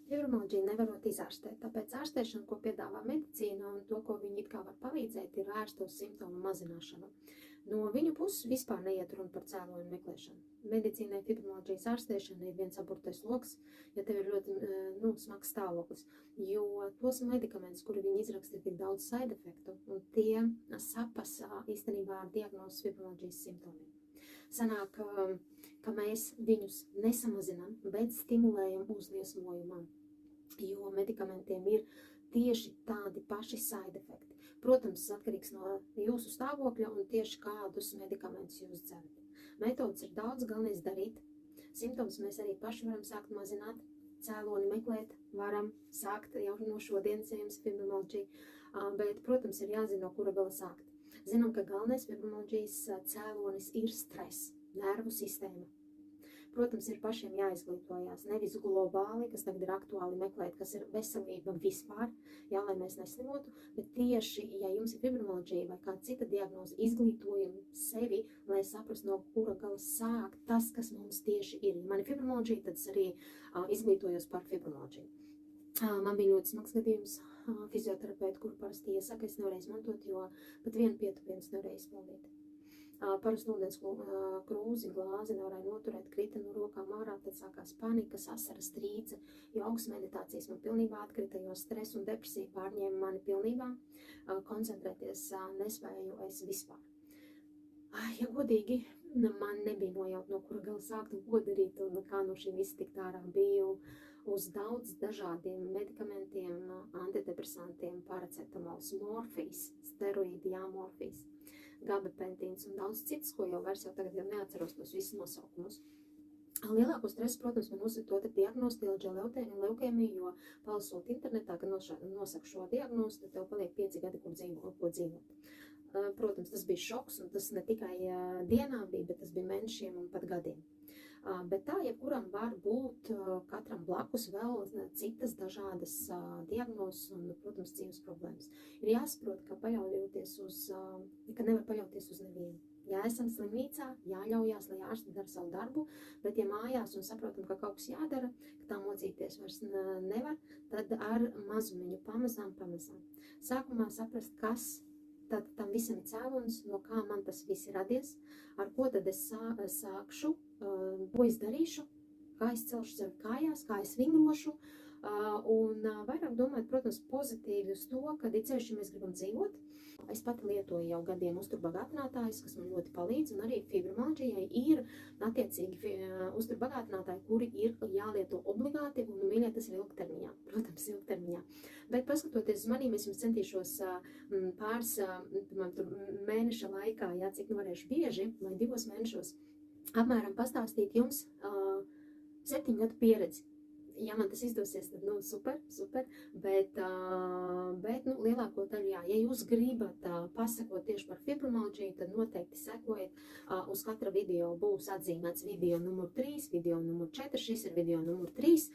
Fibromialģiju nevarot izārstēt, tāpēc ārstēšana, ko piedāvā medicīna un to, ko viņi it kā var palīdzēt, ir vērsta uz simptomu mazināšanu. No viņu puses vispār neiet runa par cēloņu meklēšanu. Medicīnai fibromialģijas ārstēšana ir viens aburtais loks, ja tev ir ļoti smags stāvoklis, jo tos medikamentus, kuri viņi izraksta, ir tik daudz side efektu, un tie sapas īstenībā ar diagnozes fibromialģijas simptomiem. Sanāk, ka mēs viņus nesamazinām, bet stimulējam uzliesmojumam, jo medikamentiem ir tieši tādi paši side efekti. Protams, atkarīgs no jūsu stāvokļa un tieši kādus medikamentus jūs dzerat. Metodas ir daudz, galvenais darīt. Simptomus mēs arī paši varam sākt mazināt, cēloni meklēt, varam sākt jau no šodienas, ja jums ir fibromialģija, bet, protams, ir jāzina, no kura gala sākt. Zinām, ka galvenais fibromialģijas cēlonis ir stress, nervu sistēma. Protams, ir pašiem jāizglītojās, nevis globāli, kas tagad ir aktuāli meklēt, kas ir veselība vispār, jā, lai mēs neslimotu, bet tieši, ja jums ir fibromialģija vai kāda cita diagnoze, izglītojam sevi, lai saprastu, no kura gala sākt tas, kas mums tieši ir. Ja man ir fibromialģija, tad es arī izglītojos par fibromialģiju. Man bija ļoti smags gadījums fizioterapeiti, kuru parasti iesaka, es nevarēju izmantot, jo pat vienu pietupienu nevarēju izpildīt. Parastu ūdens krūzi, glāzi nevarēja noturēt, krita no rokām ārā, tad sākās panikas, asaras, trīce, jogas meditācijas man pilnībā atkrita, jo stresu un depresija pārņēma mani pilnībā, koncentrēties nespēju es vispār. Ja godīgi, man nebija nojaut, no kura gala sākt un ko darīt, un kā no šī visa tikt ārā. Biju uz daudz dažādiem medikamentiem, antidepresantiem, paracetamols, morfijs, steroīdi, morfijs, gabapentīns un daudz citas, ko jau vairs tagad neatceros tos visus nosaukumus. Lielāko stresu, protams, man uzsver to diagnozi tilģa leukēmiju, jo palasot internetā, kad nosaka šo diagnozi, tad tev paliek 5 gadi, ko dzīvot. Protams, tas bija šoks, un tas ne tikai dienām bija, bet tas bija mēnešiem un pat gadiem. Bet tā, jebkuram var būt katram blakus vēl citas dažādas diagnozes un, protams, dzīves problēmas. Ir jāsaprot, ka nevar paļauties uz nevienu. Ja esam slimnīcā, jāļaujās, lai ārsti dara savu darbu, bet ja mājās un saprotam, ka kaut kas jādara, ka tā mocīties vairs nevar, tad ar mazumiņu pamazām. Sākumā saprast, kas tad tam visam ir cēlonis, no kā man tas viss ir radies, ar ko tad es sākšu, ko es darīšu, kā es celšu sevi kājās, kā es vingrošu, un vairāk domāt, protams, pozitīvi uz to, kad ceļš, ja mēs gribam dzīvot. Es pati lietoju jau gadiem uzturbagātinātājus, kas man ļoti palīdz, un arī fibromialģijai ir attiecīgi uzturbagātinātāji, kuri ir jālieto obligāti, un mīļā tas ir ilgtermiņā, protams, ilgtermiņā. Bet paskatoties uz manīm, es jums centīšos pāris mēneša laikā, cik nu varēšu bieži, vai 2 mēnešos, apmēram pastāstīt jums 7 gadu pieredzi. Ja man tas izdosies, tad super, bet lielāko daļu, ja jūs gribat pasakot tieši par fibromialģiju, tad noteikti sekojiet. Uz katra video būs atzīmēts video numur 3, video numur 4, šis ir video numur 3,